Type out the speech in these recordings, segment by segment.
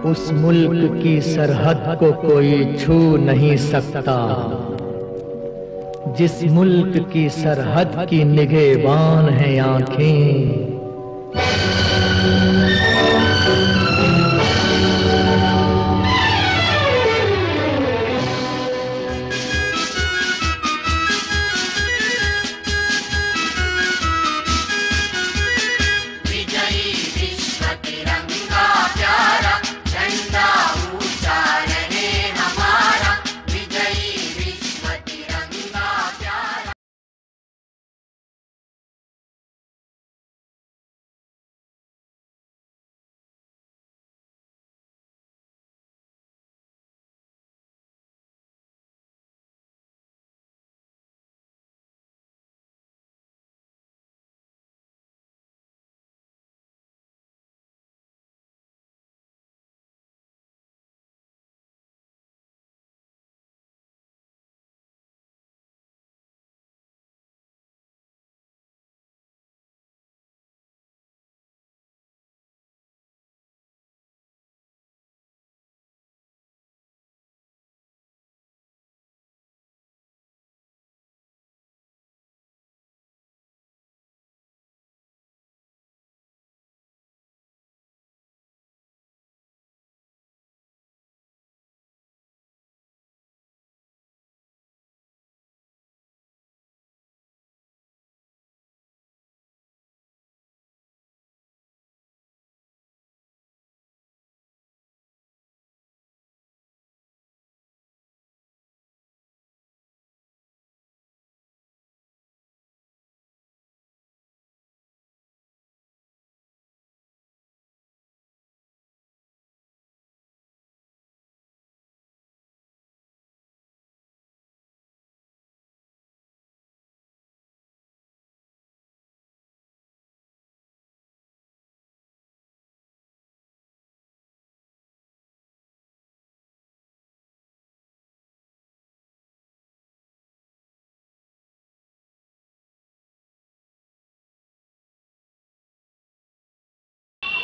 उस मुल्क की सरहद को कोई छू नहीं सकता, जिस मुल्क की सरहद की निगहबान हैं आंखें।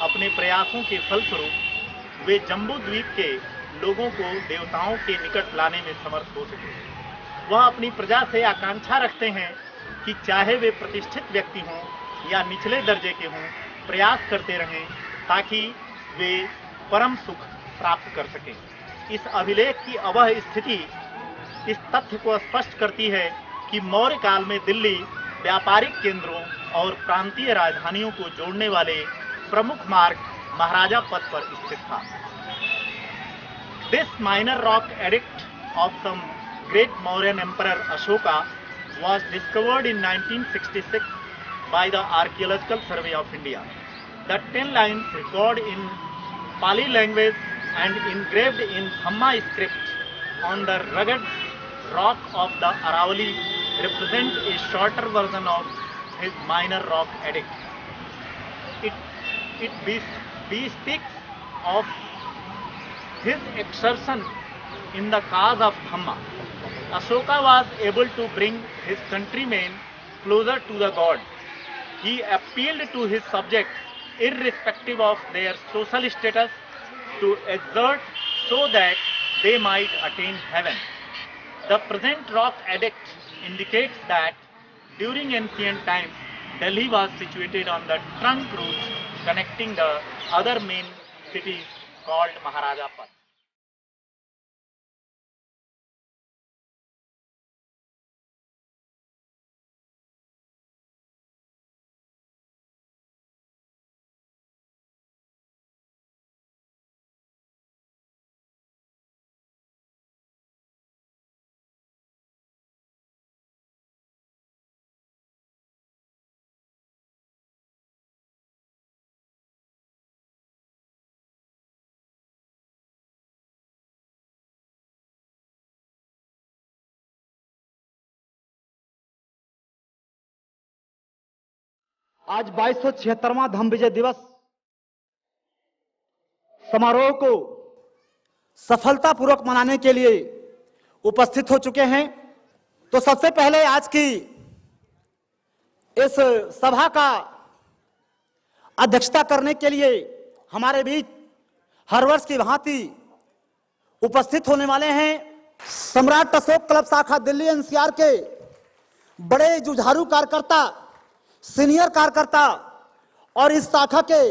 अपने प्रयासों के फलस्वरूप वे जम्बू द्वीप के लोगों को देवताओं के निकट लाने में समर्थ हो सके। वह अपनी प्रजा से आकांक्षा रखते हैं कि चाहे वे प्रतिष्ठित व्यक्ति हों या निचले दर्जे के हों, प्रयास करते रहें ताकि वे परम सुख प्राप्त कर सकें। इस अभिलेख की अवह स्थिति इस तथ्य को स्पष्ट करती है कि मौर्य काल में दिल्ली व्यापारिक केंद्रों और प्रांतीय राजधानियों को जोड़ने वाले प्रमुख मार्ग महाराजा पथ पर स्थित था। This minor rock edict of some great Mauryan emperor Ashoka was discovered in 1966 by the Archaeological Survey of India. The 10 lines record in Pali language and engraved in Dhamma script on the rugged rock of the Aravalli represent a shorter version of his minor rock edict. It bespeaks of his exertion in the cause of Dhamma. Ashoka was able to bring his countrymen closer to the God. He appealed to his subjects, irrespective of their social status, to exert so that they might attain heaven. The present rock edict indicates that during ancient times, Delhi was situated on the trunk route connecting the other main cities called Maharaja Path. आज 2276वां धम्म विजय दिवस समारोह को सफलतापूर्वक मनाने के लिए उपस्थित हो चुके हैं। तो सबसे पहले आज की इस सभा का अध्यक्षता करने के लिए हमारे बीच हर वर्ष की भांति उपस्थित होने वाले हैं सम्राट अशोक क्लब शाखा दिल्ली एनसीआर के बड़े जुझारू कार्यकर्ता, सीनियर कार्यकर्ता और इस शाखा के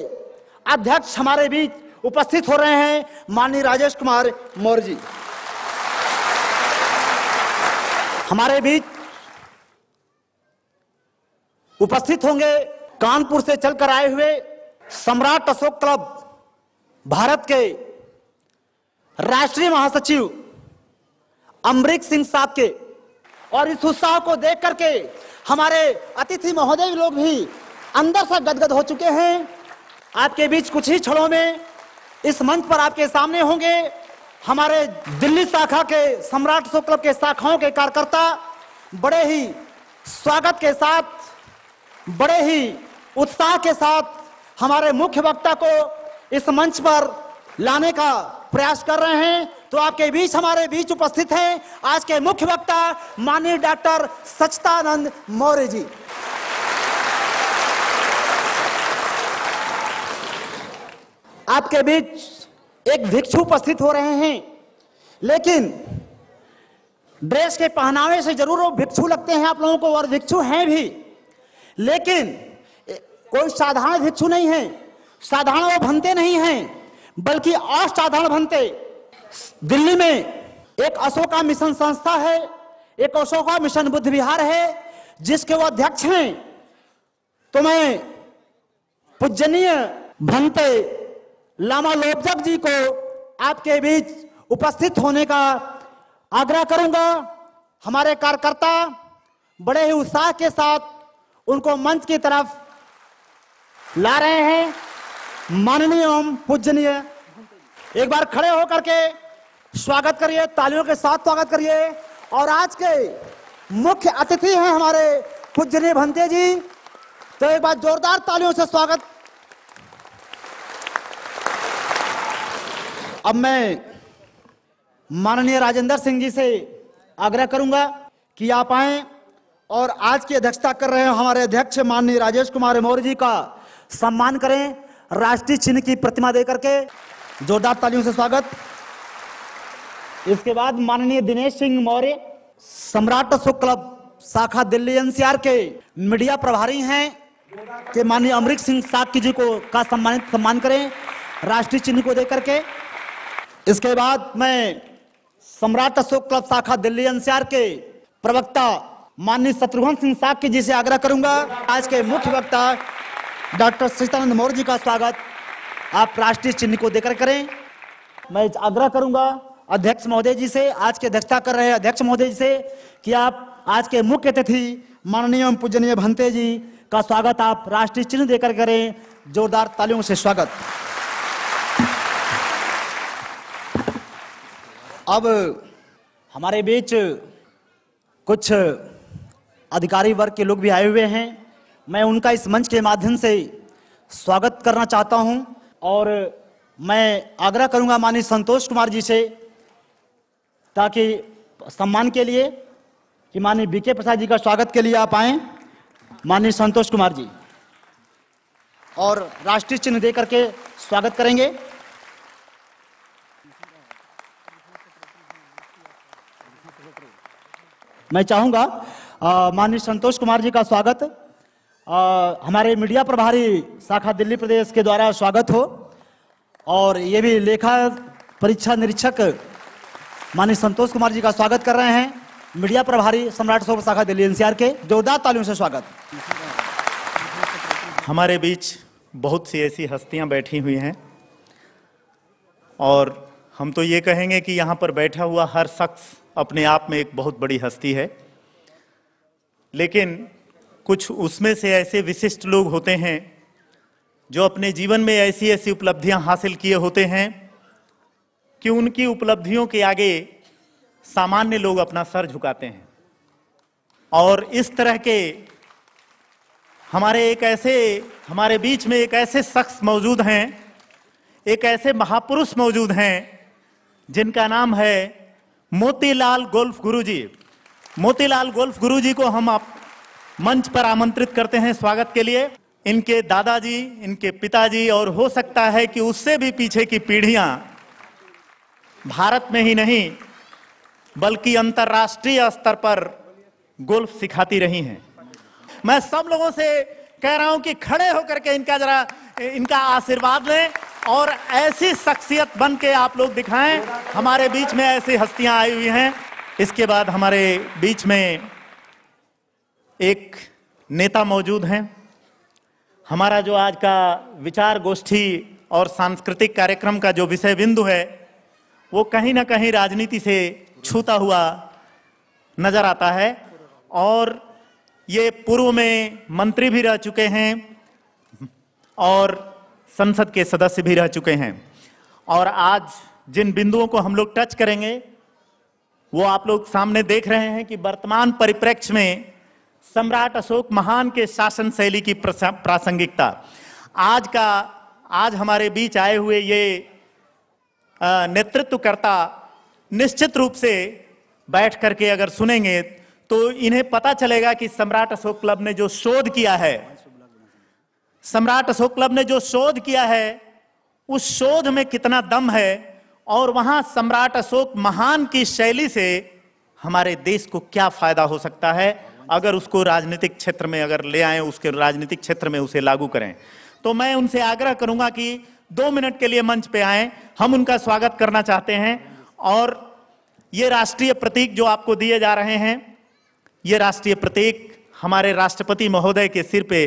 अध्यक्ष हमारे बीच उपस्थित हो रहे हैं माननीय राजेश कुमार मौर्य जी। हमारे बीच उपस्थित होंगे कानपुर से चलकर आए हुए सम्राट अशोक क्लब भारत के राष्ट्रीय महासचिव अमरीक सिंह साहब के। और इस उत्साह को देख करके हमारे अतिथि महोदय लोग भी अंदर से गदगद हो चुके हैं। आपके बीच कुछ ही क्षणों में इस मंच पर आपके सामने होंगे हमारे दिल्ली शाखा के सम्राट अशोक क्लब के शाखाओं के कार्यकर्ता। बड़े ही स्वागत के साथ, बड़े ही उत्साह के साथ हमारे मुख्य वक्ता को इस मंच पर लाने का प्रयास कर रहे हैं। तो आपके बीच, हमारे बीच उपस्थित हैं आज के मुख्य वक्ता माननीय डॉक्टर सच्चिदानंद मौर्य जी। आपके बीच एक भिक्षु उपस्थित हो रहे हैं, लेकिन ड्रेस के पहनावे से जरूर वो भिक्षु लगते हैं आप लोगों को, और भिक्षु हैं भी, लेकिन कोई साधारण भिक्षु नहीं है, साधारण वो भंते नहीं हैं, बल्कि असाधारण भंते। दिल्ली में एक अशोका मिशन संस्था है, एक अशोका मिशन बुद्ध विहार है, जिसके वो अध्यक्ष हैं। तो मैं पूजनीय भंते लामा लोबजक जी को आपके बीच उपस्थित होने का आग्रह करूंगा। हमारे कार्यकर्ता बड़े ही उत्साह के साथ उनको मंच की तरफ ला रहे हैं। माननीय एवं पूजनीय, एक बार खड़े होकर के स्वागत करिए, तालियों के साथ स्वागत करिए। और आज के मुख्य अतिथि हैं हमारे पूजनीय भंते जी, तो एक बार जोरदार तालियों से स्वागत। अब मैं माननीय राजेंद्र सिंह जी से आग्रह करूंगा कि आप आए और आज की अध्यक्षता कर रहे हैं हमारे अध्यक्ष माननीय राजेश कुमार मौर्य जी का सम्मान करें राष्ट्रीय चिन्ह की प्रतिमा देकर के। जोरदार तालियों से स्वागत। इसके बाद माननीय दिनेश सिंह मौर्य सम्राट अशोक क्लब शाखा दिल्ली एनसीआर के मीडिया प्रभारी हैं कि माननीय अमरीक सिंह साहब जी को का सम्मान करें राष्ट्रीय चिन्ह को देकर के। इसके बाद मैं सम्राट अशोक क्लब शाखा दिल्ली एनसीआर के प्रवक्ता माननीय शत्रुघ्न सिंह साहब जी से आग्रह करूंगा आज के मुख्य वक्ता डॉक्टर सच्चिदानंद मौर्य जी का स्वागत आप राष्ट्रीय चिन्ह को देकर करें। मैं आग्रह करूंगा अध्यक्ष महोदय जी से, आज के अध्यक्षता कर रहे अध्यक्ष महोदय जी से, कि आप आज के मुख्य अतिथि माननीय एवं पूजनीय भंते जी का स्वागत आप राष्ट्रीय चिन्ह देकर करें। जोरदार तालियों से स्वागत। अब हमारे बीच कुछ अधिकारी वर्ग के लोग भी आए हुए हैं, मैं उनका इस मंच के माध्यम से स्वागत करना चाहता हूं। और मैं आग्रह करूंगा माननीय संतोष कुमार जी से, ताकि सम्मान के लिए कि माननीय बीके प्रसाद जी का स्वागत के लिए आप आएं। माननीय संतोष कुमार जी और राष्ट्रीय चिन्ह देकर के स्वागत करेंगे। मैं चाहूंगा माननीय संतोष कुमार जी का स्वागत हमारे मीडिया प्रभारी शाखा दिल्ली प्रदेश के द्वारा स्वागत हो। और ये भी लेखा परीक्षा निरीक्षक माननीय संतोष कुमार जी का स्वागत कर रहे हैं, मीडिया प्रभारी सम्राट अशोक शाखा दिल्ली एनसीआर के। जोरदार तालियों से स्वागत। हमारे बीच बहुत सी ऐसी हस्तियां बैठी हुई हैं और हम तो ये कहेंगे कि यहाँ पर बैठा हुआ हर शख्स अपने आप में एक बहुत बड़ी हस्ती है, लेकिन कुछ उसमें से ऐसे विशिष्ट लोग होते हैं जो अपने जीवन में ऐसी ऐसी उपलब्धियां हासिल किए होते हैं कि उनकी उपलब्धियों के आगे सामान्य लोग अपना सर झुकाते हैं। और इस तरह के हमारे बीच में एक ऐसे शख्स मौजूद हैं, एक ऐसे महापुरुष मौजूद हैं जिनका नाम है मोतीलाल गोल्फ गुरुजी। मोतीलाल गोल्फ गुरुजी को हम आप मंच पर आमंत्रित करते हैं स्वागत के लिए। इनके दादाजी, इनके पिताजी और हो सकता है कि उससे भी पीछे की पीढ़ियां भारत में ही नहीं बल्कि अंतर्राष्ट्रीय स्तर पर गोल्फ सिखाती रही हैं। मैं सब लोगों से कह रहा हूं कि खड़े होकर के इनका आशीर्वाद लें और ऐसी शख्सियत बन के आप लोग दिखाएं। हमारे बीच में ऐसी हस्तियां आई हुई हैं। इसके बाद हमारे बीच में एक नेता मौजूद हैं। हमारा जो आज का विचार गोष्ठी और सांस्कृतिक कार्यक्रम का जो विषय बिंदु है वो कहीं ना कहीं राजनीति से छूता हुआ नजर आता है और ये पूर्व में मंत्री भी रह चुके हैं और संसद के सदस्य भी रह चुके हैं। और आज जिन बिंदुओं को हम लोग टच करेंगे वो आप लोग सामने देख रहे हैं कि वर्तमान परिप्रेक्ष्य में सम्राट अशोक महान के शासन शैली की प्रासंगिकता। आज हमारे बीच आए हुए ये नेतृत्वकर्ता निश्चित रूप से बैठ करके अगर सुनेंगे तो इन्हें पता चलेगा कि सम्राट अशोक क्लब ने जो शोध किया है, सम्राट अशोक क्लब ने जो शोध किया है उस शोध में कितना दम है और वहां सम्राट अशोक महान की शैली से हमारे देश को क्या फायदा हो सकता है अगर उसको राजनीतिक क्षेत्र में अगर ले आए, उसके राजनीतिक क्षेत्र में उसे लागू करें। तो मैं उनसे आग्रह करूंगा कि 2 मिनट के लिए मंच पे आए। हम उनका स्वागत करना चाहते हैं और ये राष्ट्रीय प्रतीक जो आपको दिए जा रहे हैं, ये राष्ट्रीय प्रतीक हमारे राष्ट्रपति महोदय के सिर पे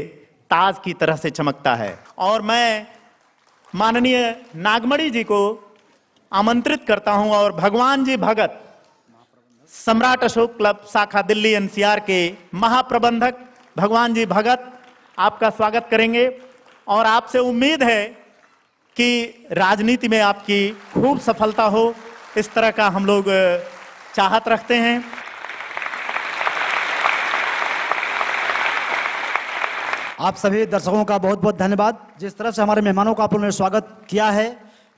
ताज की तरह से चमकता है। और मैं माननीय नागमणि जी को आमंत्रित करता हूं और भगवान जी भगत, सम्राट अशोक क्लब शाखा दिल्ली एनसीआर के महाप्रबंधक भगवान जी भगत आपका स्वागत करेंगे। और आपसे उम्मीद है कि राजनीति में आपकी खूब सफलता हो, इस तरह का हम लोग चाहत रखते हैं। आप सभी दर्शकों का बहुत बहुत धन्यवाद। जिस तरह से हमारे मेहमानों का आप लोगों ने स्वागत किया है,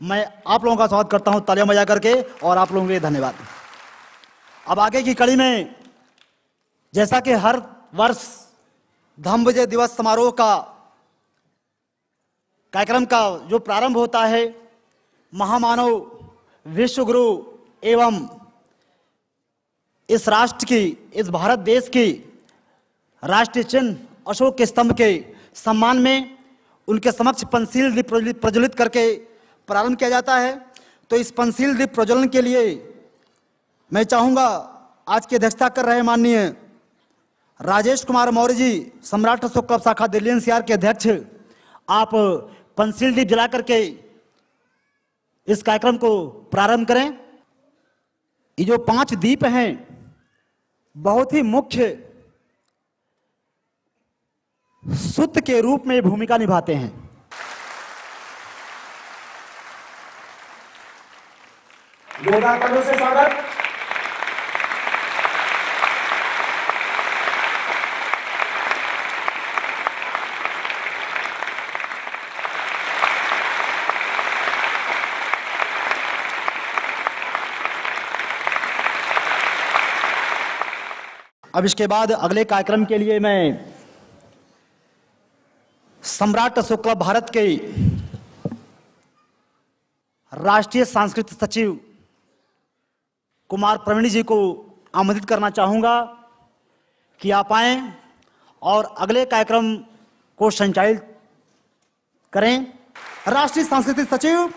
मैं आप लोगों का स्वागत करता हूं तालियां बजा करके और आप लोगों के लिए धन्यवाद। अब आगे की कड़ी में, जैसा कि हर वर्ष धम्म विजय दिवस समारोह का कार्यक्रम का जो प्रारंभ होता है, महामानव विश्व गुरु एवं इस राष्ट्र की, इस भारत देश की राष्ट्रीय चिन्ह अशोक के स्तंभ के सम्मान में उनके समक्ष पंचशील दीप प्रज्वलित करके प्रारंभ किया जाता है। तो इस पंचशील दीप प्रज्वलन के लिए मैं चाहूंगा आज की अध्यक्षता कर रहे माननीय राजेश कुमार मौर्य जी, सम्राट अशोक क्लब शाखा दिल्ली एनसीआर के अध्यक्ष, आप पंचशील दीप जला करके इस कार्यक्रम को प्रारंभ करें। ये जो 5 दीप हैं बहुत ही मुख्य सूत्र के रूप में भूमिका निभाते हैं। जोरदार तालियों से स्वागत। अब इसके बाद अगले कार्यक्रम के लिए मैं सम्राट अशोक क्लब भारत के राष्ट्रीय सांस्कृतिक सचिव कुमार प्रवीण जी को आमंत्रित करना चाहूंगा कि आप आए और अगले कार्यक्रम को संचालित करें। राष्ट्रीय सांस्कृतिक सचिव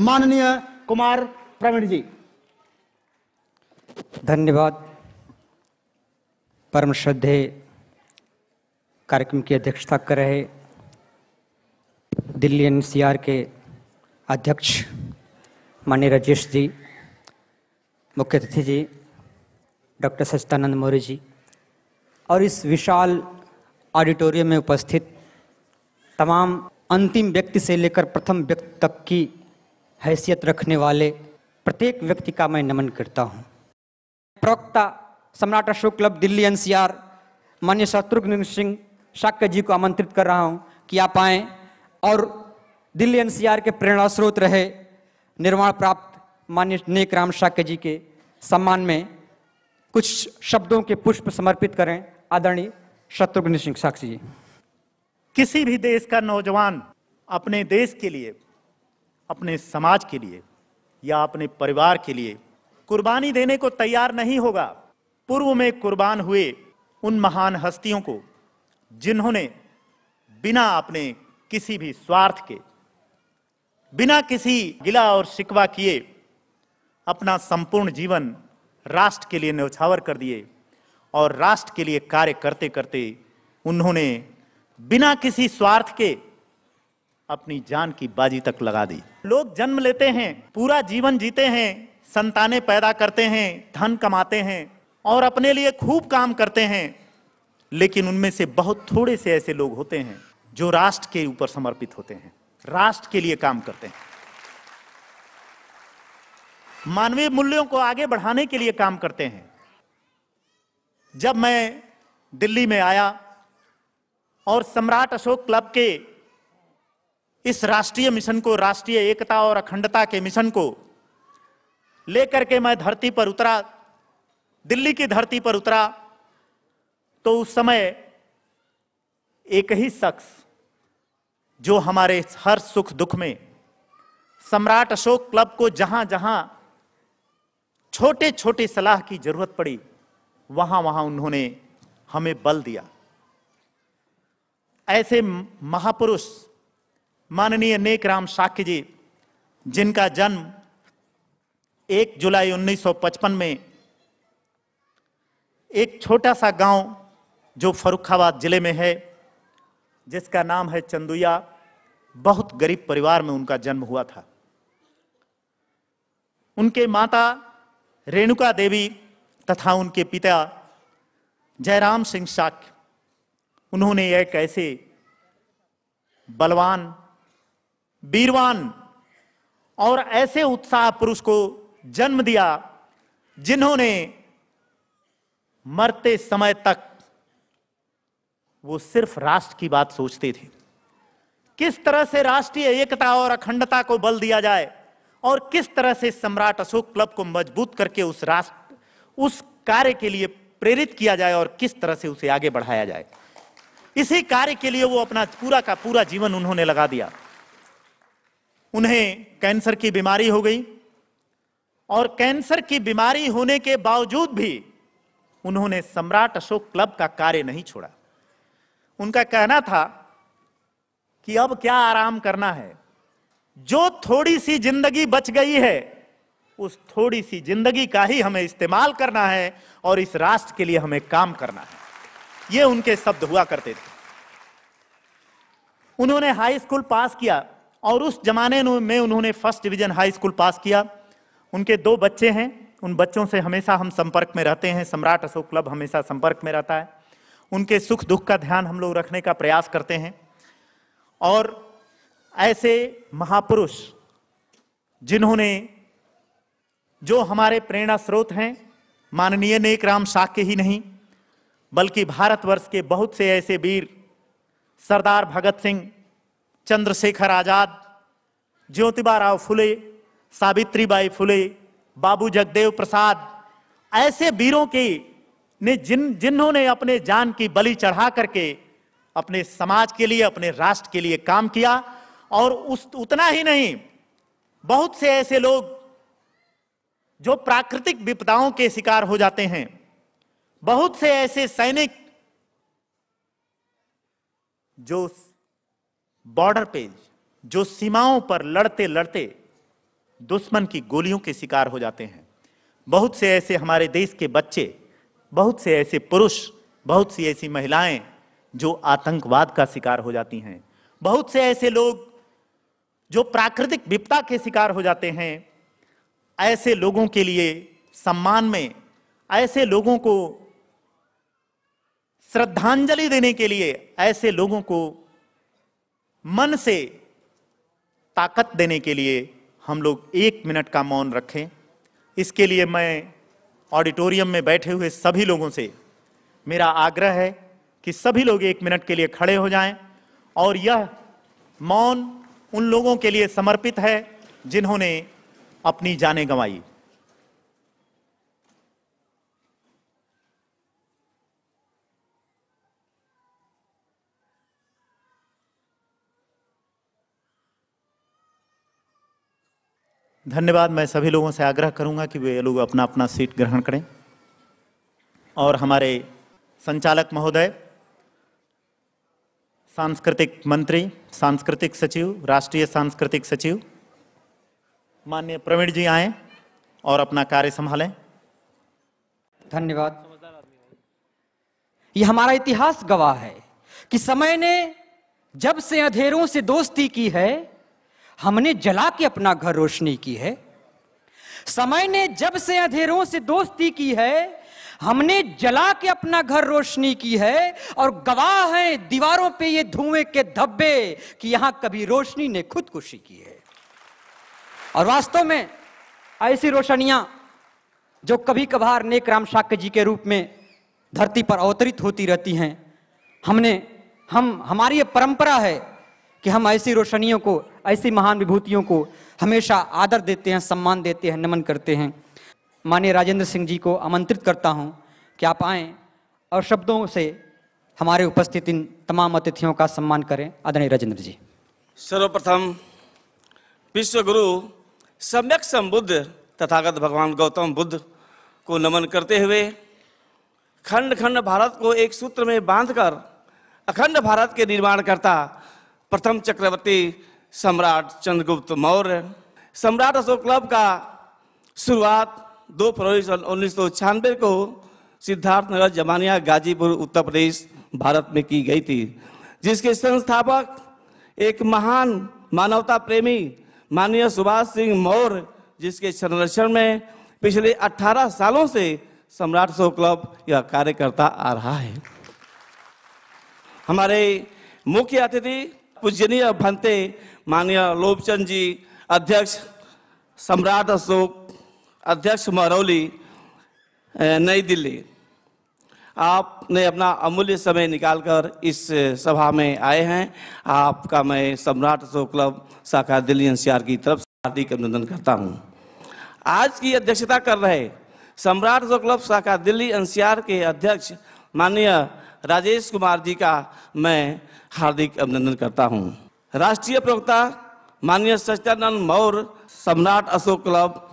माननीय कुमार प्रवीण जी। धन्यवाद। परम श्रद्धेय कार्यक्रम की अध्यक्षता कर रहे दिल्ली एनसीआर के अध्यक्ष माननीय राजेश जी, मुख्य अतिथि जी डॉक्टर सच्चिदानंद मौर्य जी और इस विशाल ऑडिटोरियम में उपस्थित तमाम अंतिम व्यक्ति से लेकर प्रथम व्यक्ति तक की हैसियत रखने वाले प्रत्येक व्यक्ति का मैं नमन करता हूँ। प्रवक्ता सम्राट अशोक क्लब दिल्ली एनसीआर माननीय शत्रुघ्न सिंह शाक्य जी को आमंत्रित कर रहा हूँ कि आप आएँ और दिल्ली एनसीआर के प्रेरणा स्रोत रहे निर्वाण प्राप्त माननीय नेक राम शाक्य जी के सम्मान में कुछ शब्दों के पुष्प समर्पित करें। आदरणीय शत्रुघ्न सिंह साक्षी जी। किसी भी देश का नौजवान अपने देश के लिए, अपने समाज के लिए या अपने परिवार के लिए कुर्बानी देने को तैयार नहीं होगा। पूर्व में कुर्बान हुए उन महान हस्तियों को जिन्होंने बिना अपने किसी भी स्वार्थ के, बिना किसी गिला और शिकवा किए अपना संपूर्ण जीवन राष्ट्र के लिए न्यौछावर कर दिए और राष्ट्र के लिए कार्य करते करते उन्होंने बिना किसी स्वार्थ के अपनी जान की बाजी तक लगा दी। लोग जन्म लेते हैं, पूरा जीवन जीते हैं, संतानें पैदा करते हैं, धन कमाते हैं और अपने लिए खूब काम करते हैं, लेकिन उनमें से बहुत थोड़े से ऐसे लोग होते हैं जो राष्ट्र के ऊपर समर्पित होते हैं, राष्ट्र के लिए काम करते हैं, मानवीय मूल्यों को आगे बढ़ाने के लिए काम करते हैं। जब मैं दिल्ली में आया और सम्राट अशोक क्लब के इस राष्ट्रीय मिशन को, राष्ट्रीय एकता और अखंडता के मिशन को लेकर के मैं धरती पर उतरा, दिल्ली की धरती पर उतरा, तो उस समय एक ही शख्स जो हमारे हर सुख दुख में सम्राट अशोक क्लब को जहां जहां छोटे छोटे सलाह की जरूरत पड़ी वहां वहां उन्होंने हमें बल दिया। ऐसे महापुरुष माननीय नेकराम शाक्य जी, जिनका जन्म 1 जुलाई 1955 में एक छोटा सा गांव जो फर्रुखाबाद जिले में है, जिसका नाम है चंदुया, बहुत गरीब परिवार में उनका जन्म हुआ था। उनके माता रेणुका देवी तथा उनके पिता जयराम सिंह शाक्य, उन्होंने एक ऐसे बलवान, वीरवान और ऐसे उत्साह पुरुष को जन्म दिया जिन्होंने मरते समय तक वो सिर्फ राष्ट्र की बात सोचते थे, किस तरह से राष्ट्रीय एकता और अखंडता को बल दिया जाए और किस तरह से सम्राट अशोक क्लब को मजबूत करके उस राष्ट्र, उस कार्य के लिए प्रेरित किया जाए और किस तरह से उसे आगे बढ़ाया जाए। इसी कार्य के लिए वो अपना पूरा का पूरा जीवन उन्होंने लगा दिया। उन्हें कैंसर की बीमारी हो गई और कैंसर की बीमारी होने के बावजूद भी उन्होंने सम्राट अशोक क्लब का कार्य नहीं छोड़ा। उनका कहना था कि अब क्या आराम करना है, जो थोड़ी सी जिंदगी बच गई है उस थोड़ी सी जिंदगी का ही हमें इस्तेमाल करना है और इस राष्ट्र के लिए हमें काम करना है। ये उनके शब्द हुआ करते थे। उन्होंने हाई स्कूल पास किया और उस जमाने में उन्होंने फर्स्ट डिवीजन हाई स्कूल पास किया। उनके 2 बच्चे हैं, उन बच्चों से हमेशा हम संपर्क में रहते हैं, सम्राट अशोक क्लब हमेशा संपर्क में रहता है। उनके सुख दुख का ध्यान हम लोग रखने का प्रयास करते हैं। और ऐसे महापुरुष जिन्होंने, जो हमारे प्रेरणा स्रोत हैं, माननीय नेकराम शाक्य ही नहीं बल्कि भारतवर्ष के बहुत से ऐसे वीर, सरदार भगत सिंह, चंद्रशेखर आजाद, ज्योतिबा राव फुले, सावित्रीबाई फुले, बाबू जगदेव प्रसाद, ऐसे वीरों के ने जिन्होंने अपने जान की बलि चढ़ा करके अपने समाज के लिए, अपने राष्ट्र के लिए काम किया। और उतना ही नहीं, बहुत से ऐसे लोग जो प्राकृतिक विपदाओं के शिकार हो जाते हैं, बहुत से ऐसे सैनिक जो बॉर्डर पे, जो सीमाओं पर लड़ते लड़ते दुश्मन की गोलियों के शिकार हो जाते हैं, बहुत से ऐसे हमारे देश के बच्चे, बहुत से ऐसे पुरुष, बहुत सी ऐसी महिलाएं जो आतंकवाद का शिकार हो जाती हैं, बहुत से ऐसे लोग जो प्राकृतिक विपदा के शिकार हो जाते हैं। ऐसे लोगों के लिए सम्मान में, ऐसे लोगों को श्रद्धांजलि देने के लिए, ऐसे लोगों को मन से ताकत देने के लिए हम लोग 1 मिनट का मौन रखें। इसके लिए मैं ऑडिटोरियम में बैठे हुए सभी लोगों से मेरा आग्रह है कि सभी लोग 1 मिनट के लिए खड़े हो जाएं और यह मौन उन लोगों के लिए समर्पित है जिन्होंने अपनी जानें गंवाई। धन्यवाद। मैं सभी लोगों से आग्रह करूंगा कि वे लोग अपना अपना सीट ग्रहण करें और हमारे संचालक महोदय, सांस्कृतिक मंत्री, सांस्कृतिक सचिव, राष्ट्रीय सांस्कृतिक सचिव माननीय प्रवीण जी आए और अपना कार्य संभालें। धन्यवाद। ये हमारा इतिहास गवाह है कि समय ने जब से अंधेरों से दोस्ती की है, हमने जला के अपना घर रोशनी की है। समय ने जब से अंधेरों से दोस्ती की है, हमने जला के अपना घर रोशनी की है। और गवाह हैं दीवारों पे ये धुएं के धब्बे कि यहां कभी रोशनी ने खुदकुशी की है। और वास्तव में ऐसी रोशनियां जो कभी कभार नेक राम शाक्य जी के रूप में धरती पर अवतरित होती रहती हैं, हमारी ये परंपरा है कि हम ऐसी रोशनियों को, ऐसी महान विभूतियों को हमेशा आदर देते हैं, सम्मान देते हैं, नमन करते हैं। माननीय राजेंद्र सिंह जी को आमंत्रित करता हूं कि आप आएं और शब्दों से हमारे उपस्थित इन तमाम अतिथियों का सम्मान करें। आदरणीय राजेंद्र जी। सर्वप्रथम विश्व गुरु सम्यक संबुद्ध तथागत भगवान गौतम बुद्ध को नमन करते हुए खंड खंड भारत को एक सूत्र में बांधकर अखंड भारत के निर्माणकर्ता प्रथम चक्रवर्ती सम्राट चंद्रगुप्त मौर्य, सम्राट अशोक क्लब का शुरुआत 2 फरवरी सन 1996 को सिद्धार्थनगर जमानिया गाजीपुर उत्तर प्रदेश भारत में की गई थी, जिसके संस्थापक एक महान मानवता प्रेमी माननीय सुभाष सिंह मौर्य, जिसके संरक्षण में पिछले 18 सालों से सम्राट अशोक क्लब यह कार्य करता आ रहा है। हमारे मुख्य अतिथि पूजनीय भंते माननीय लोबचंद जी, अध्यक्ष सम्राट अशोक, अध्यक्ष महरौली, नई दिल्ली, आपने अपना अमूल्य समय निकालकर इस सभा में आए हैं। आपका मैं सम्राट अशोक क्लब शाखा दिल्ली एनसीआर की तरफ से हार्दिक अभिनंदन करता हूं। आज की अध्यक्षता कर रहे सम्राट अशोक क्लब शाखा दिल्ली एनसीआर के अध्यक्ष माननीय राजेश कुमार जी का मैं हार्दिक अभिनंदन करता हूं। राष्ट्रीय प्रवक्ता माननीय सच्चिदानंद मौर्य, सम्राट अशोक क्लब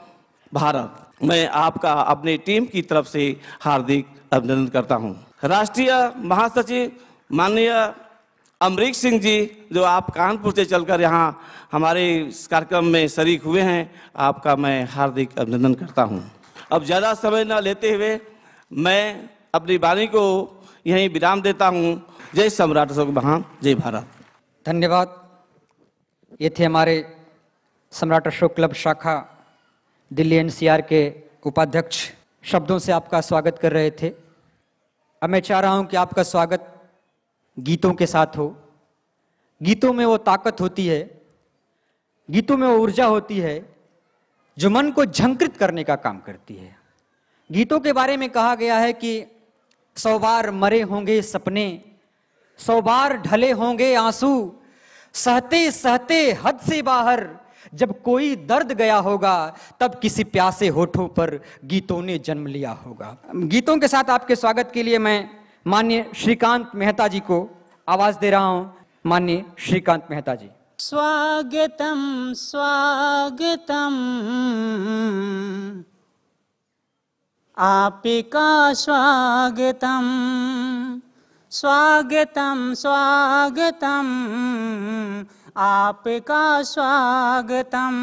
भारत, मैं आपका अपनी टीम की तरफ से हार्दिक अभिनंदन करता हूं। राष्ट्रीय महासचिव माननीय अमरीक सिंह जी, जो आप कानपुर से चलकर यहाँ हमारे इस कार्यक्रम में शरीक हुए हैं, आपका मैं हार्दिक अभिनंदन करता हूं। अब ज़्यादा समय न लेते हुए मैं अपनी वाणी को यहीं विराम देता हूं। जय सम्राट अशोक महान, जय भारत। धन्यवाद। ये थे हमारे सम्राट अशोक क्लब शाखा दिल्ली एनसीआर के उपाध्यक्ष, शब्दों से आपका स्वागत कर रहे थे। अब मैं चाह रहा हूं कि आपका स्वागत गीतों के साथ हो। गीतों में वो ताकत होती है, गीतों में वो ऊर्जा होती है जो मन को झंकृत करने का काम करती है। गीतों के बारे में कहा गया है कि 100 बार मरे होंगे सपने, 100 बार ढले होंगे आंसू, सहते सहते हद से बाहर जब कोई दर्द गया होगा, तब किसी प्यासे होठों पर गीतों ने जन्म लिया होगा। गीतों के साथ आपके स्वागत के लिए मैं माननीय श्रीकांत मेहता जी को आवाज दे रहा हूं। माननीय श्रीकांत मेहता जी। स्वागतम स्वागतम आपका स्वागतम, स्वागतम स्वागतम आपका स्वागतम।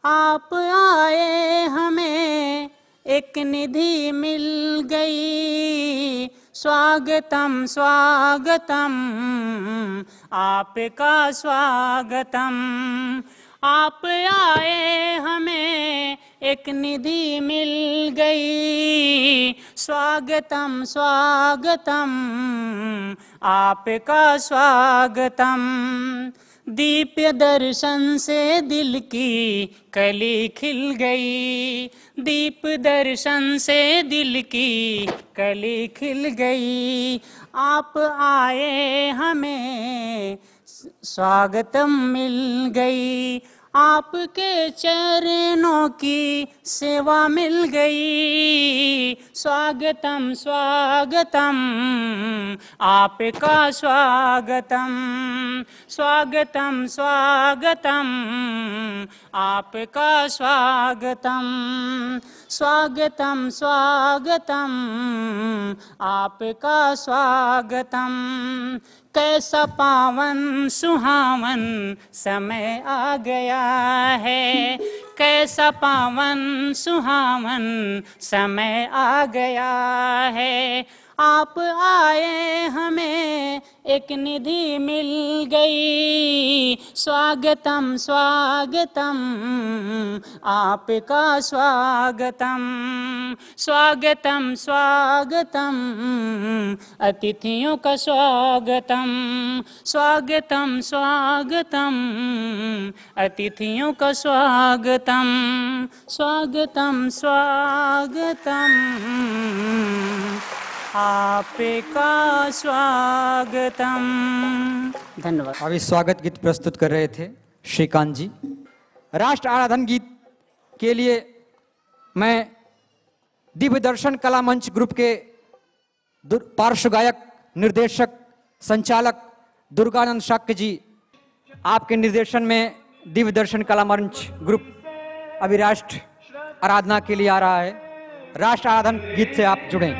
आप आए हमें एक निधि मिल गई, स्वागतम स्वागतम आपका स्वागतम। आप आए हमें एक निधि मिल गई, स्वागतम स्वागतम आपका स्वागतम। दीप्य दर्शन से दिल की कली खिल गई, दीप दर्शन से दिल की कली खिल गई। आप आए हमें स्वागतम मिल गई, आपके चरणों की सेवा मिल गई। स्वागतम स्वागतम आपका स्वागतम, स्वागतम स्वागतम आपका स्वागतम, स्वागतम स्वागतम आपका स्वागतम। कैसा पावन सुहावन समय आ गया है, कैसा पावन सुहावन समय आ गया है। आप आए हमें एक निधि मिल गई। स्वागतम स्वागतम आपका स्वागतम, स्वागतम स्वागतम अतिथियों का स्वागतम, स्वागतम स्वागतम अतिथियों का स्वागतम, स्वागतम स्वागतम आपका स्वागतम। धन्यवाद। अभी स्वागत गीत प्रस्तुत कर रहे थे श्रीकांत जी। राष्ट्र आराधन गीत के लिए मैं दिव्य दर्शन कला मंच ग्रुप के पार्श्व गायक, निर्देशक, संचालक दुर्गानंद शाक्य जी, आपके निर्देशन में दिव्य दर्शन कला मंच ग्रुप अभी राष्ट्र आराधना के लिए आ रहा है। राष्ट्र आराधन गीत से आप जुड़ें।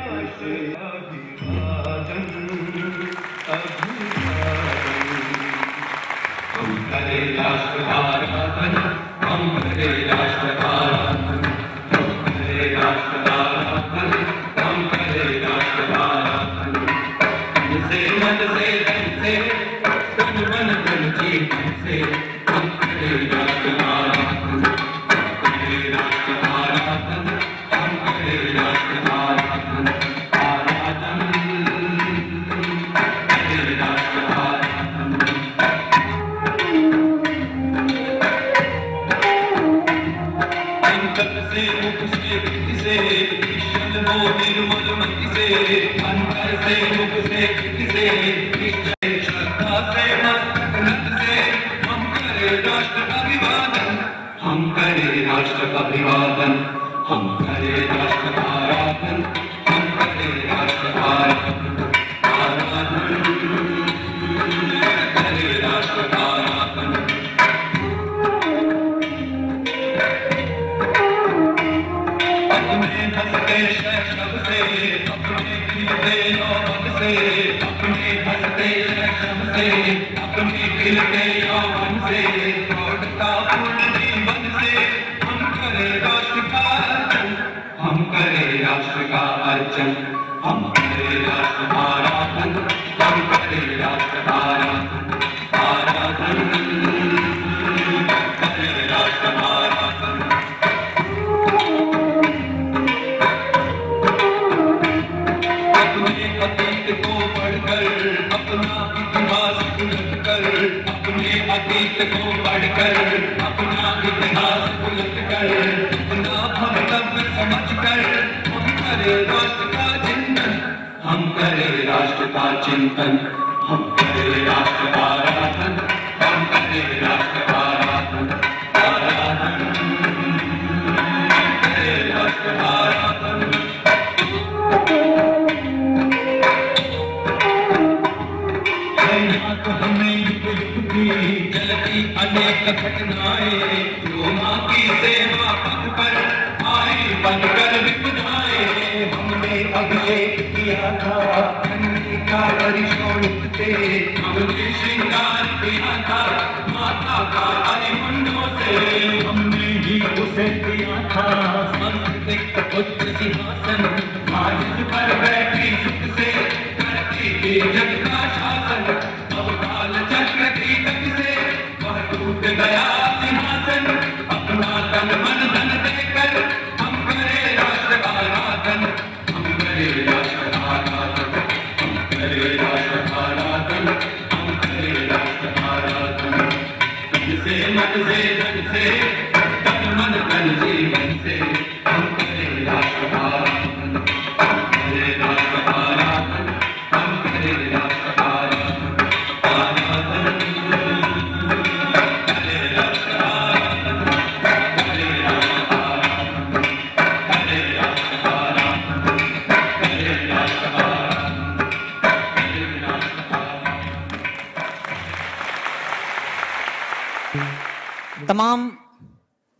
तमाम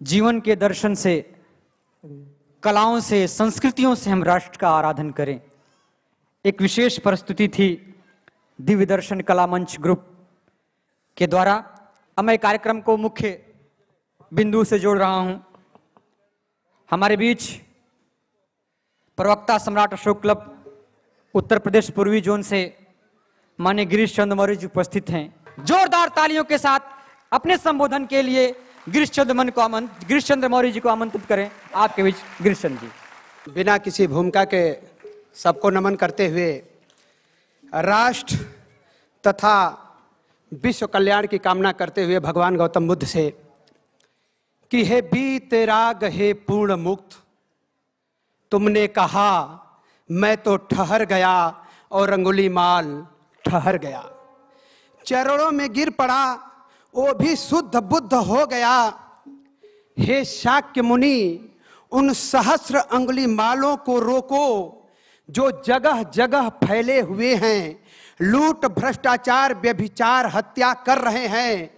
जीवन के दर्शन से, कलाओं से, संस्कृतियों से हम राष्ट्र का आराधन करें। एक विशेष प्रस्तुति थी दिव्य दर्शन कला मंच ग्रुप के द्वारा। अब मैं कार्यक्रम को मुख्य बिंदु से जोड़ रहा हूं। हमारे बीच प्रवक्ता सम्राट अशोक क्लब उत्तर प्रदेश पूर्वी जोन से माननीय गिरीश चंद्र मौर्य जी उपस्थित हैं। जोरदार तालियों के साथ अपने संबोधन के लिए गिरीश चंद्र मौर्य जी को आमंत्रित करें। आपके बीच गिरीश चंद्र जी। बिना किसी भूमिका के सबको नमन करते हुए राष्ट्र तथा विश्व कल्याण की कामना करते हुए भगवान गौतम बुद्ध से कि हे बीतराग हे पूर्ण मुक्त, तुमने कहा मैं तो ठहर गया और अंगुलीमाल ठहर गया, चरणों में गिर पड़ा वो भी शुद्ध बुद्ध हो गया। हे शाक्य मुनि, उन सहस्र अंगुलीमालों को रोको जो जगह जगह फैले हुए हैं, लूट भ्रष्टाचार व्यभिचार हत्या कर रहे हैं,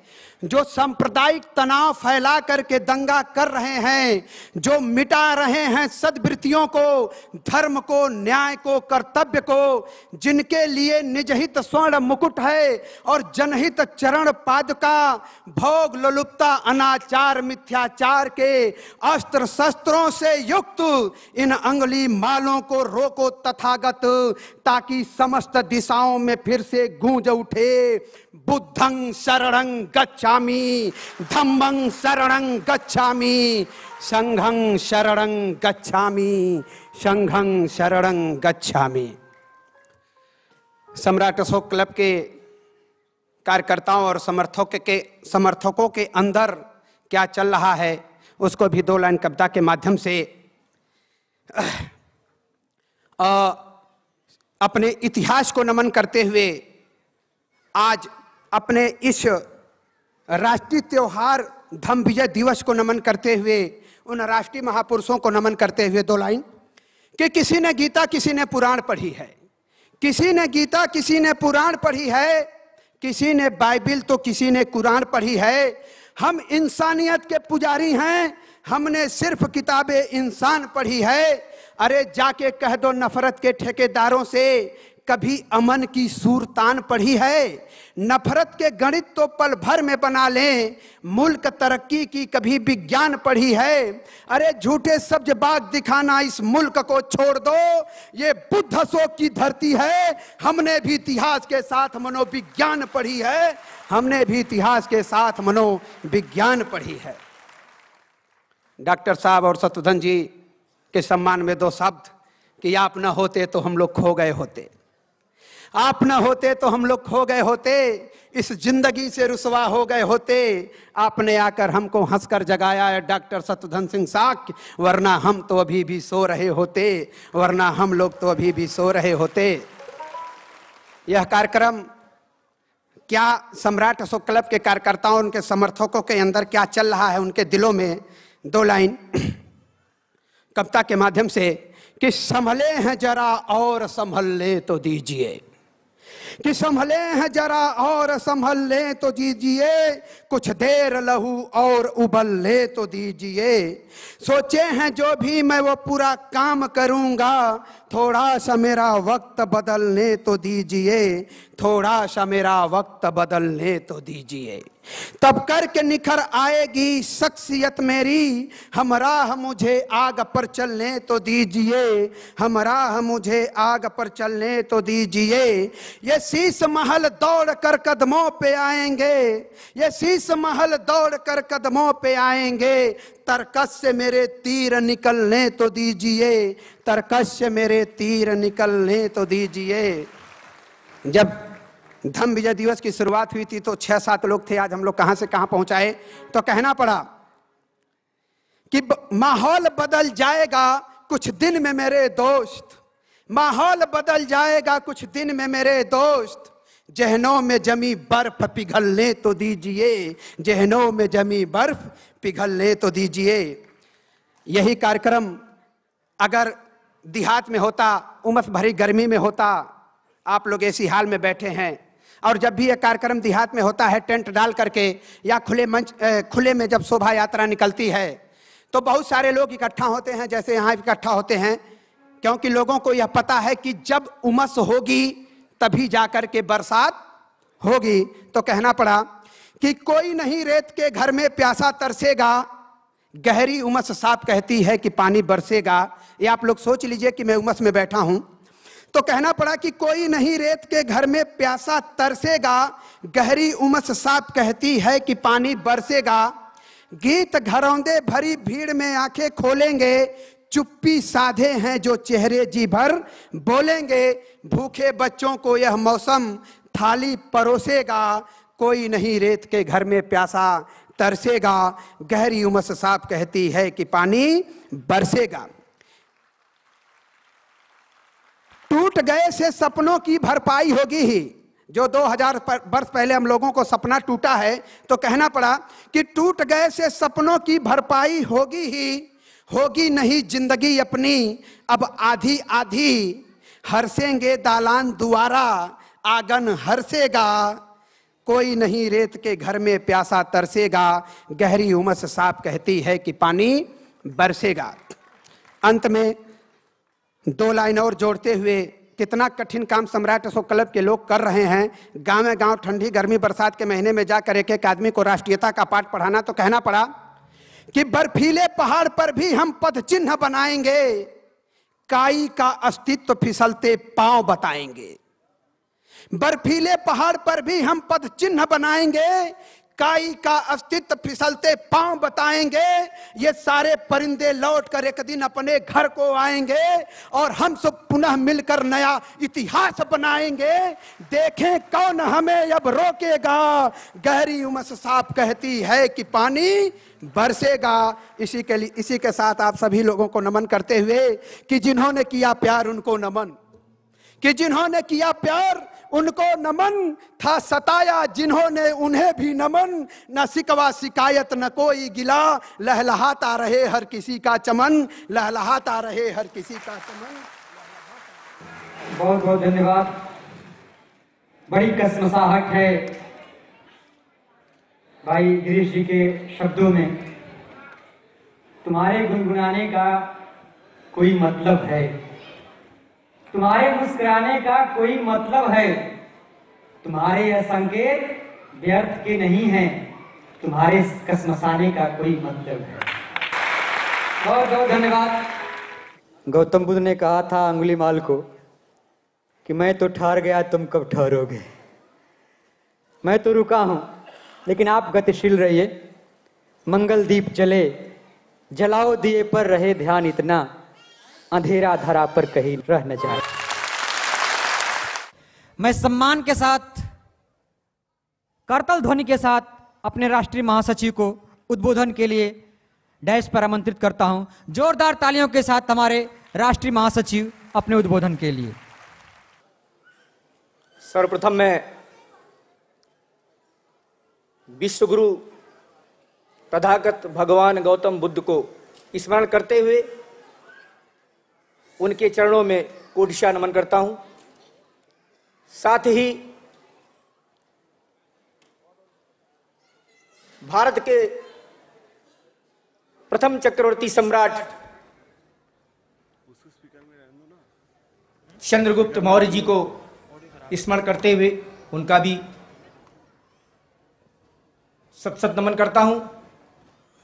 जो सांप्रदायिक तनाव फैला करके दंगा कर रहे हैं, जो मिटा रहे हैं सद्वृत्तियों को, धर्म को, न्याय को, कर्तव्य को, जिनके लिए निजहित स्वर्ण मुकुट है और जनहित चरण पादुका, भोग लोलुपता अनाचार मिथ्याचार के अस्त्र शस्त्रों से युक्त इन अंगुली मालों को रोको तथागत, ताकि समस्त दिशाओं में फिर से गूंज उठे बुद्धं शरणं गच्छामि, धम्मं शरणं गच्छामि, संघं शरणं गच्छामि, संघं शरणं गच्छामि। सम्राट अशोक क्लब के कार्यकर्ताओं और समर्थकों के अंदर क्या चल रहा है उसको भी 2 लाइन कविता के माध्यम से अपने इतिहास को नमन करते हुए आज अपने इस राष्ट्रीय त्योहार धम्म विजय दिवस को नमन करते हुए उन राष्ट्रीय महापुरुषों को नमन करते हुए 2 लाइन कि किसी ने गीता किसी ने पुराण पढ़ी है, किसी ने गीता किसी ने पुराण पढ़ी है, किसी ने बाइबिल तो किसी ने कुरान पढ़ी है। हम इंसानियत के पुजारी हैं, हमने सिर्फ किताबे इंसान पढ़ी है। अरे जाके कह दो नफरत के ठेकेदारों से कभी अमन की सूरतान पढ़ी है। नफरत के गणित तो पल भर में बना लें, मुल्क तरक्की की कभी विज्ञान पढ़ी है। अरे झूठे सब्ज बाग दिखाना इस मुल्क को छोड़ दो, ये बुद्ध अशोक की धरती है। हमने भी इतिहास के साथ मनोविज्ञान पढ़ी है, हमने भी इतिहास के साथ मनोविज्ञान पढ़ी है। डॉक्टर साहब और शत्रुघ्न जी के सम्मान में 2 शब्द कि आप न होते तो हम लोग खो गए होते, आप न होते तो हम लोग खो गए होते, इस जिंदगी से रुसवा हो गए होते। आपने आकर हमको हंसकर जगाया है डॉक्टर शत्रुघ्न सिंह साक्य, वरना हम तो अभी भी सो रहे होते, वरना हम लोग तो अभी भी सो रहे होते। यह कार्यक्रम क्या सम्राट अशोक क्लब के कार्यकर्ताओं उनके समर्थकों के अंदर क्या चल रहा है उनके दिलों में 2 लाइन कविता के माध्यम से कि संभले हैं जरा और संभल ले तो दीजिए, कि संभले हैं जरा और संभल ले तो दीजिए, कुछ देर लहू और उबल ले तो दीजिए। सोचे हैं जो भी मैं वो पूरा काम करूंगा, थोड़ा सा मेरा वक्त बदलने तो दीजिए, थोड़ा सा मेरा वक्त बदलने तो दीजिए। तब करके निखर आएगी शख्सियत मेरी, हमराह मुझे आग पर चलने तो दीजिए, हमराह मुझे आग पर चलने तो दीजिए। ये शीश महल दौड़ कर कदमों पे आएंगे, ये शीश महल दौड़ कर कदमों पे आएंगे, तरकस से मेरे तीर निकलने तो दीजिए, तरकस से मेरे तीर निकलने तो दीजिए। जब धम्म विजय दिवस की शुरुआत हुई थी तो 6-7 लोग थे, आज हम लोग कहां से कहां पहुंचाए, तो कहना पड़ा कि माहौल बदल जाएगा कुछ दिन में मेरे दोस्त, माहौल बदल जाएगा कुछ दिन में मेरे दोस्त, जहनों में जमी बर्फ पिघलने तो दीजिए, जहनों में जमी बर्फ पिघलने तो दीजिए। यही कार्यक्रम अगर देहात में होता, उमस भरी गर्मी में होता, आप लोग ऐसी हाल में बैठे हैं, और जब भी यह कार्यक्रम देहात में होता है, टेंट डाल करके या खुले में जब शोभा यात्रा निकलती है तो बहुत सारे लोग इकट्ठा होते हैं, जैसे यहाँ इकट्ठा होते हैं, क्योंकि लोगों को यह पता है कि जब उमस होगी तभी जाकर के बरसात होगी। तो कहना पड़ा कि कोई नहीं रेत के घर में प्यासा तरसेगा, गहरी उमस साफ कहती है कि पानी बरसेगा। ये आप लोग सोच लीजिए कि मैं उमस में बैठा हूं, तो कहना पड़ा कि कोई नहीं रेत के घर में प्यासा तरसेगा, गहरी उमस साफ कहती है कि पानी बरसेगा। गीत घरौंदे भरी भीड़ में आंखें खोलेंगे, चुप्पी साधे हैं जो चेहरे जी भर बोलेंगे। भूखे बच्चों को यह मौसम थाली परोसेगा, कोई नहीं रेत के घर में प्यासा तरसेगा, गहरी उमस साफ कहती है कि पानी बरसेगा। टूट गए से सपनों की भरपाई होगी ही। जो 2000 वर्ष पहले हम लोगों को सपना टूटा है, तो कहना पड़ा कि टूट गए से सपनों की भरपाई होगी ही, होगी नहीं जिंदगी अपनी अब आधी आधी। हर्षेंगे दालान दुआरा, आंगन हर्षेगा, कोई नहीं रेत के घर में प्यासा तरसेगा, गहरी उमस साफ कहती है कि पानी बरसेगा। अंत में 2 लाइन और जोड़ते हुए, कितना कठिन काम सम्राट अशोक क्लब के लोग कर रहे हैं। गांव में गांव ठंडी गर्मी बरसात के महीने में जाकर एक एक आदमी को राष्ट्रीयता का पाठ पढ़ाना। तो कहना पड़ा कि बर्फीले पहाड़ पर भी हम पद चिन्ह बनाएंगे, काई का अस्तित्व फिसलते पांव बताएंगे। बर्फीले पहाड़ पर भी हम पद चिन्ह बनाएंगे, काई का अस्तित्व फिसलते पांव बताएंगे। ये सारे परिंदे लौटकर एक दिन अपने घर को आएंगे और हम सब पुनः मिलकर नया इतिहास बनाएंगे। देखें कौन हमें अब रोकेगा, गहरी उमस साफ कहती है कि पानी बरसेगा। इसी के साथ आप सभी लोगों को नमन करते हुए कि जिन्होंने किया प्यार उनको नमन, कि जिन्होंने किया प्यार उनको नमन, था सताया जिन्होंने उन्हें भी नमन। न शिकवा शिकायत न कोई गिला, लहलहाता रहे हर किसी का चमन, लहलहाता रहे हर किसी का चमन। बहुत बहुत धन्यवाद। बड़ी कसमसाहट है भाई गिरीश जी के शब्दों में। तुम्हारे गुनगुनाने का कोई मतलब है, तुम्हारे मुस्कुराने का कोई मतलब है, तुम्हारे यह संकेत व्यर्थ के नहीं हैं, तुम्हारे कसमसाने का कोई मतलब है। बहुत बहुत धन्यवाद। गौतम बुद्ध ने कहा था अंगुलीमाल को कि मैं तो ठहर गया, तुम कब ठहरोगे। मैं तो रुका हूं, लेकिन आप गतिशील रहिए। मंगल दीप जले, जलाओ दिए पर रहे ध्यान इतना, अंधेरा धरा पर कहीं रह न जाए। मैं सम्मान के साथ, करतल ध्वनि के साथ अपने राष्ट्रीय महासचिव को उद्बोधन के लिए डैश पर आमंत्रित करता हूं। जोरदार तालियों के साथ हमारे राष्ट्रीय महासचिव अपने उद्बोधन के लिए। सर्वप्रथम मैं विश्वगुरु तथागत भगवान गौतम बुद्ध को स्मरण करते हुए उनके चरणों में कोटिशा नमन करता हूं। साथ ही भारत के प्रथम चक्रवर्ती सम्राट चंद्रगुप्त मौर्य जी को स्मरण करते हुए उनका भी सत सत नमन करता हूं।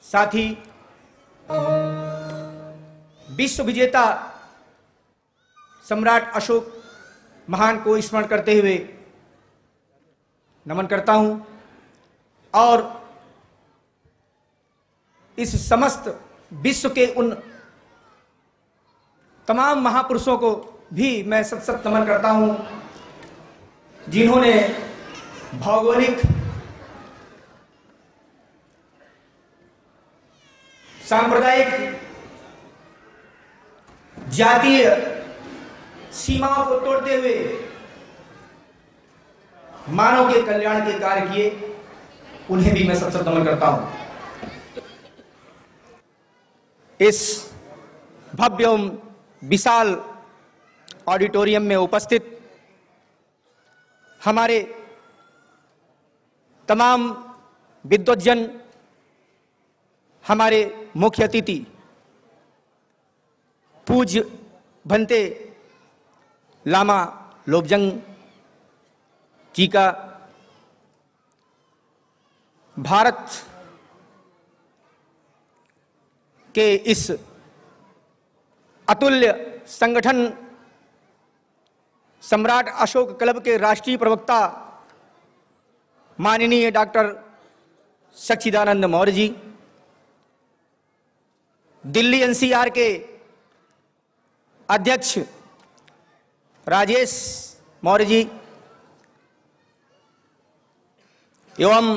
साथ ही विश्व विजेता सम्राट अशोक महान को स्मरण करते हुए नमन करता हूं और इस समस्त विश्व के उन तमाम महापुरुषों को भी मैं सत सत नमन करता हूं जिन्होंने भौगोलिक, सांप्रदायिक, जातीय सीमाओं को तोड़ते हुए मानव के कल्याण के कार्य किए, उन्हें भी मैं सत सत नमन करता हूं। इस भव्य एवं विशाल ऑडिटोरियम में उपस्थित हमारे तमाम विद्वज्जन, हमारे मुख्य अतिथि पूज्य भंते लामा लोबजंग जी का भारत के इस अतुल्य संगठन सम्राट अशोक क्लब के राष्ट्रीय प्रवक्ता माननीय डॉक्टर सच्चिदानंद मौर्य जी, दिल्ली एनसीआर के अध्यक्ष राजेश मौर्य जी एवं